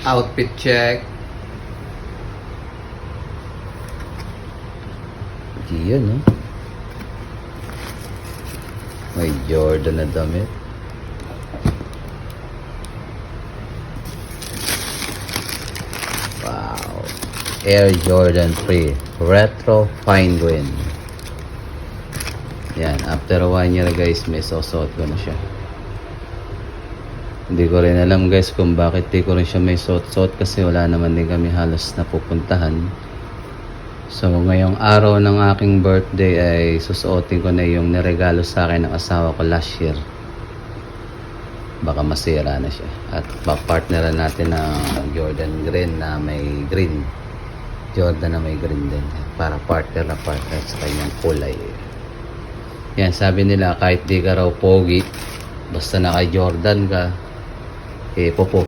Outfit check. Yan, no? May Jordan na damit. Wow. Air Jordan 3 Retro Fine Grain. Yan, after 1 year guys, may susot ko na siya. Hindi ko rin alam guys kung bakit di ko rin siya may suot-suot kasi wala naman din kami halos napupuntahan. So ngayong araw ng aking birthday ay susuotin ko na yung niregalo sa akin ng asawa ko last year. Baka masira na siya. At papartneran natin ng Jordan green na may green. Jordan na may green din. Para partner na partner sa kanyang kulay. Yan, sabi nila kahit di ka raw pogi, basta naka Jordan ka, eh popo